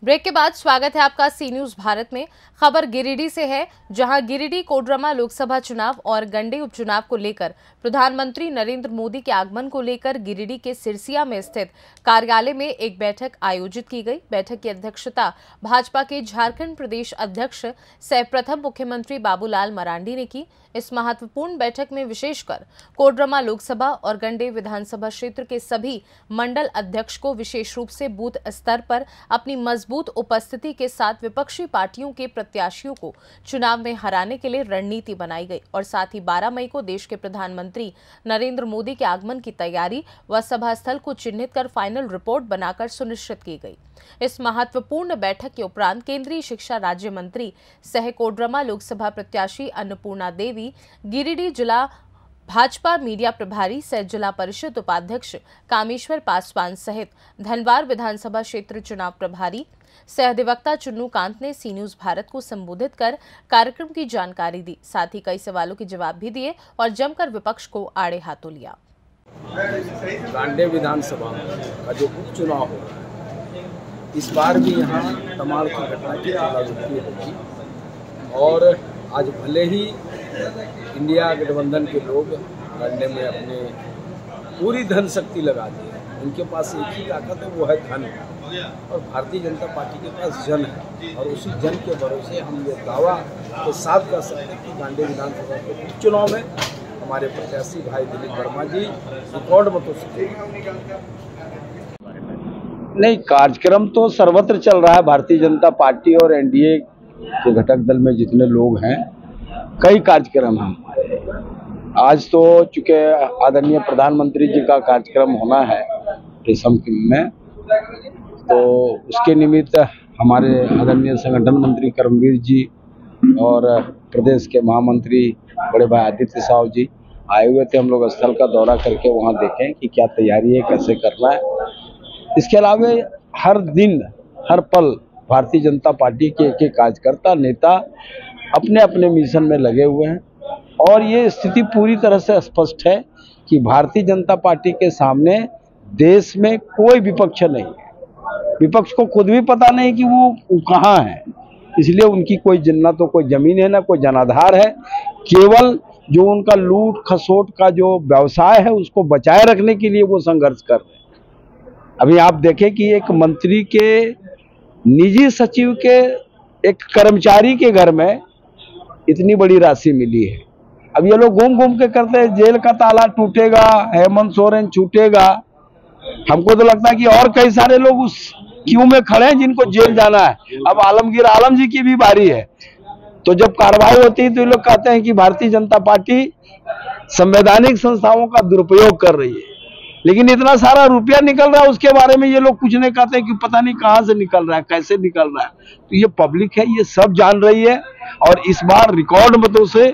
Break के बाद स्वागत है आपका सी न्यूज भारत में। खबर गिरिडीह से है, जहां गिरिडीह कोडरमा लोकसभा चुनाव और गंडे उपचुनाव को लेकर प्रधानमंत्री नरेंद्र मोदी के आगमन को लेकर गिरिडीह के सिरसिया में स्थित कार्यालय में एक बैठक आयोजित की गई। बैठक की अध्यक्षता भाजपा के झारखंड प्रदेश अध्यक्ष सह प्रथम मुख्यमंत्री बाबूलाल मरांडी ने की। इस महत्वपूर्ण बैठक में विशेषकर कोडरमा लोकसभा और गंडे विधानसभा क्षेत्र के सभी मंडल अध्यक्ष को विशेष रूप से बूथ स्तर पर अपनी मजबूत उपस्थिति के साथ विपक्षी पार्टियों के प्रत्याशियों को चुनाव में हराने के लिए रणनीति बनाई गई और साथ ही 12 मई को देश के प्रधानमंत्री नरेंद्र मोदी के आगमन की तैयारी व सभा स्थल को चिन्हित कर फाइनल रिपोर्ट बनाकर सुनिश्चित की गई। इस महत्वपूर्ण बैठक के उपरांत केंद्रीय शिक्षा राज्य मंत्री सह कोडरमा लोकसभा प्रत्याशी अन्नपूर्णा देवी, गिरिडीह जिला भाजपा मीडिया प्रभारी सह जिला परिषद उपाध्यक्ष कामेश्वर पासवान सहित धनवार विधानसभा क्षेत्र चुनाव प्रभारी सह अधिवक्ता चुन्नू कांत ने सी न्यूज भारत को संबोधित कर कार्यक्रम की जानकारी दी। साथ ही कई सवालों के जवाब भी दिए और जमकर विपक्ष को आड़े हाथों लिया। गांडे विधानसभा का जो उपचुनाव हो रहा है, इस बार भी यहाँ तमाम की घटना की पुनरावृत्ति होगी और आज भले ही इंडिया गठबंधन के लोग लड़ने में अपने पूरी धन शक्ति लगा दी है, उनके पास एक ही ताकत है, वो है धन, और भारतीय जनता पार्टी के पास जन है और उसी जन के भरोसे हम ये दावा के साथ कर सकते हैं कि गांडे विधानसभा के उपचुनाव में हमारे प्रत्याशी भाई दिलीप वर्मा जी रिकॉर्ड मतों से। नहीं, कार्यक्रम तो सर्वत्र चल रहा है। भारतीय जनता पार्टी और एनडीए के घटक दल में जितने लोग हैं, कई कार्यक्रम हैं। आज तो चूंकि आदरणीय प्रधानमंत्री जी का कार्यक्रम होना है रेशम में, तो उसके निमित्त हमारे आदरणीय संगठन मंत्री कर्मवीर जी और प्रदेश के महामंत्री बड़े भाई आदित्य साहु जी आए हुए थे। हम लोग स्थल का दौरा करके वहाँ देखें कि क्या तैयारी है, कैसे करना है। इसके अलावा हर दिन हर पल भारतीय जनता पार्टी के एक कार्यकर्ता नेता अपने अपने मिशन में लगे हुए हैं और ये स्थिति पूरी तरह से स्पष्ट है कि भारतीय जनता पार्टी के सामने देश में कोई विपक्ष नहीं है। विपक्ष को खुद भी पता नहीं कि वो कहाँ है, इसलिए उनकी कोई ना तो कोई जमीन है ना कोई जनाधार है। केवल जो उनका लूट खसोट का जो व्यवसाय है उसको बचाए रखने के लिए वो संघर्ष कर रहे हैं। अभी आप देखें कि एक मंत्री के निजी सचिव के एक कर्मचारी के घर में इतनी बड़ी राशि मिली है। अब ये लोग घूम घूम के करते हैं, जेल का ताला टूटेगा, हेमंत सोरेन छूटेगा। हमको तो लगता है कि और कई सारे लोग उस क्यू में खड़े हैं जिनको जेल जाना है। अब आलमगीर आलम जी की भी बारी है, तो जब कार्रवाई होती है तो ये लोग कहते हैं कि भारतीय जनता पार्टी संवैधानिक संस्थाओं का दुरुपयोग कर रही है, लेकिन इतना सारा रुपया निकल रहा है उसके बारे में ये लोग कुछ नहीं कहते कि पता नहीं कहां से निकल रहा है, कैसे निकल रहा है। तो ये पब्लिक है, ये सब जान रही है और इस बार रिकॉर्ड मतों से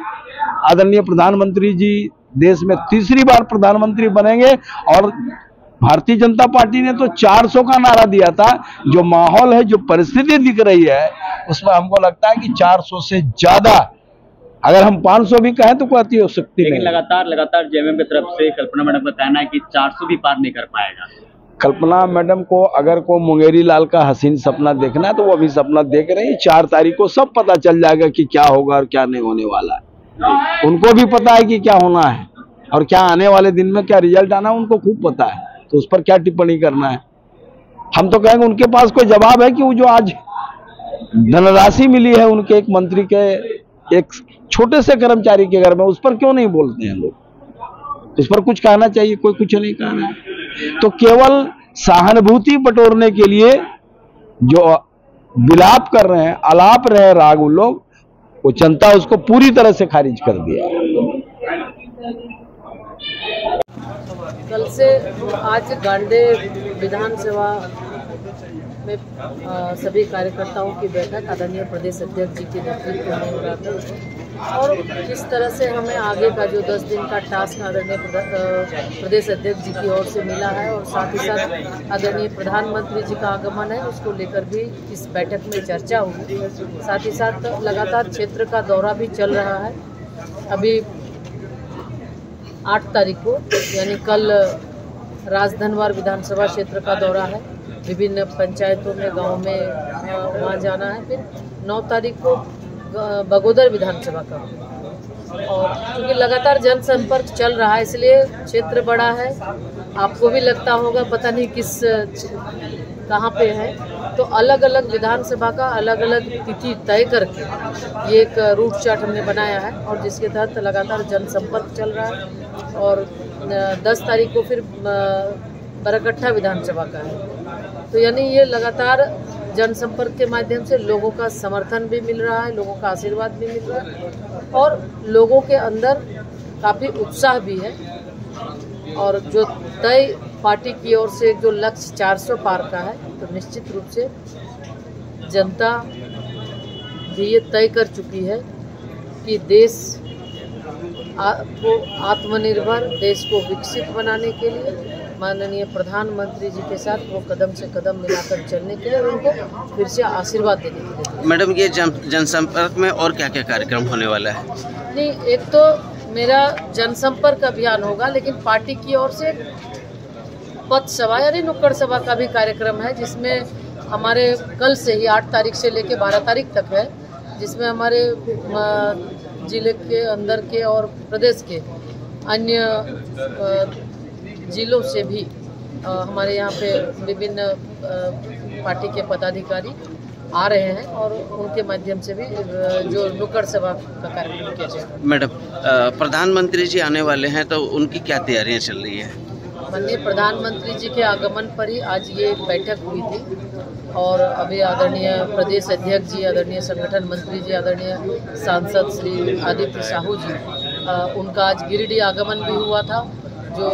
आदरणीय प्रधानमंत्री जी देश में तीसरी बार प्रधानमंत्री बनेंगे। और भारतीय जनता पार्टी ने तो 400 का नारा दिया था। जो माहौल है, जो परिस्थिति दिख रही है, उसमें हमको लगता है कि 400 से ज्यादा, अगर हम 500 भी कहें तो कोई अति हो सकती नहीं। लगातार जेएमएम की तरफ से कल्पना मैडम का कहना है कि 400 भी पार नहीं कर पाएगा। कल्पना मैडम को अगर कोई मुंगेरी लाल का हसीन सपना देखना है तो वो अभी सपना देख रही है। 4 तारीख को सब पता चल जाएगा कि क्या होगा और क्या नहीं होने वाला है। उनको भी पता है कि क्या होना है और क्या आने वाले दिन में क्या रिजल्ट आना है, उनको खूब पता है। तो उस पर क्या टिप्पणी करना है। हम तो कहेंगे उनके पास कोई जवाब है कि वो जो आज धनराशि मिली है उनके एक मंत्री के एक छोटे से कर्मचारी के घर में, उस पर क्यों नहीं बोलते हैं लोग। उस पर कुछ कहना चाहिए, कोई कुछ नहीं कह रहा है। तो केवल सहानुभूति बटोरने के लिए जो विलाप कर रहे हैं, आलाप रहे राग उन लोग, वो जनता उसको पूरी तरह से खारिज कर दिया। कल से आज गांडे विधानसभा में सभी कार्यकर्ताओं की बैठक आदरणीय प्रदेश अध्यक्ष जी के नेतृत्व में हो रहा था और किस तरह से हमें आगे का जो 10 दिन का टास्क आदरणीय प्रदेश अध्यक्ष जी की ओर से मिला है और साथ ही साथ आदरणीय प्रधानमंत्री जी का आगमन है, उसको लेकर भी इस बैठक में चर्चा होगी। साथ ही साथ लगातार क्षेत्र का दौरा भी चल रहा है। अभी 8 तारीख को यानी कल राजधनवार विधानसभा क्षेत्र का दौरा है विभिन्न पंचायतों में, गांव में वहाँ जाना है। फिर 9 तारीख को बगोदर विधानसभा का, और क्योंकि लगातार जनसंपर्क चल रहा है इसलिए क्षेत्र बड़ा है। आपको भी लगता होगा पता नहीं किस कहाँ पे है, तो अलग अलग विधानसभा का अलग अलग तिथि तय करके ये एक रूट चार्ट हमने बनाया है, और जिसके तहत लगातार जनसंपर्क चल रहा है। और 10 तारीख को फिर बरकट्ठा विधानसभा का है। तो यानी ये लगातार जनसंपर्क के माध्यम से लोगों का समर्थन भी मिल रहा है, लोगों का आशीर्वाद भी मिल रहा है, और लोगों के अंदर काफ़ी उत्साह भी है। और जो तय पार्टी की ओर से जो लक्ष्य 400 पार का है, तो निश्चित रूप से जनता भी ये तय कर चुकी है कि देश को आत्मनिर्भर, देश को विकसित बनाने के लिए माननीय प्रधानमंत्री जी के साथ वो कदम से कदम मिलाकर चलने के लिए उनको फिर से आशीर्वाद देने के लिए। मैडम, ये जनसंपर्क में और क्या क्या कार्यक्रम होने वाला है? नहीं, एक तो मेरा जनसंपर्क अभियान होगा, लेकिन पार्टी की ओर से पथ सभा यानी नुक्कड़ सभा का भी कार्यक्रम है, जिसमें हमारे कल से ही 8 तारीख से लेकर 12 तारीख तक है, जिसमें हमारे जिले के अंदर के और प्रदेश के अन्य जिलों से भी हमारे यहाँ पे विभिन्न पार्टी के पदाधिकारी आ रहे हैं, और उनके माध्यम से भी जो नुक्कड़ सभा का कार्यक्रम किया जाएगा। मैडम, प्रधानमंत्री जी आने वाले हैं, तो उनकी क्या तैयारियां चल रही है? माननीय प्रधानमंत्री जी के आगमन पर ही आज ये बैठक हुई थी, और अभी आदरणीय प्रदेश अध्यक्ष जी, आदरणीय संगठन मंत्री जी, आदरणीय सांसद श्री आदित्य साहू जी, उनका आज गिरिडीह आगमन भी हुआ था। जो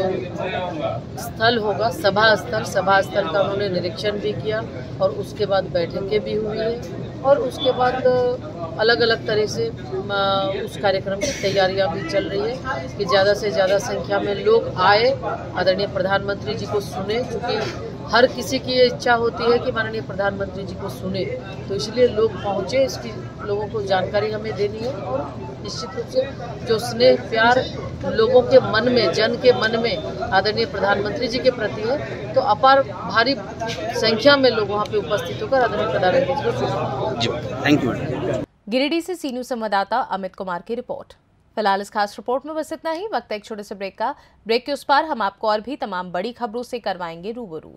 स्थल होगा सभा स्थल का उन्होंने निरीक्षण भी किया, और उसके बाद बैठकें भी हुई है, और उसके बाद अलग अलग तरह से उस कार्यक्रम की तैयारियां भी चल रही है कि ज़्यादा से ज़्यादा संख्या में लोग आए, आदरणीय प्रधानमंत्री जी को सुने, क्योंकि हर किसी की ये इच्छा होती है कि माननीय प्रधानमंत्री जी को सुने, तो इसलिए लोग पहुँचे, इसकी लोगों को जानकारी हमें देनी है। और निश्चित रूप से जो स्नेह प्यार लोगों के मन में, जन के मन में आदरणीय प्रधानमंत्री जी के प्रति है, तो अपार भारी संख्या में लोग वहाँ पे उपस्थित होकर आदरणीय प्रधानमंत्री जी को सुनेंगे। Thank you. गिरिडीह से सी न्यूज संवाददाता अमित कुमार की रिपोर्ट। फिलहाल इस खास रिपोर्ट में बस इतना ही। वक्त है एक छोटे से ब्रेक का। ब्रेक के उस पार हम आपको और भी तमाम बड़ी खबरों से करवाएंगे रूबरू।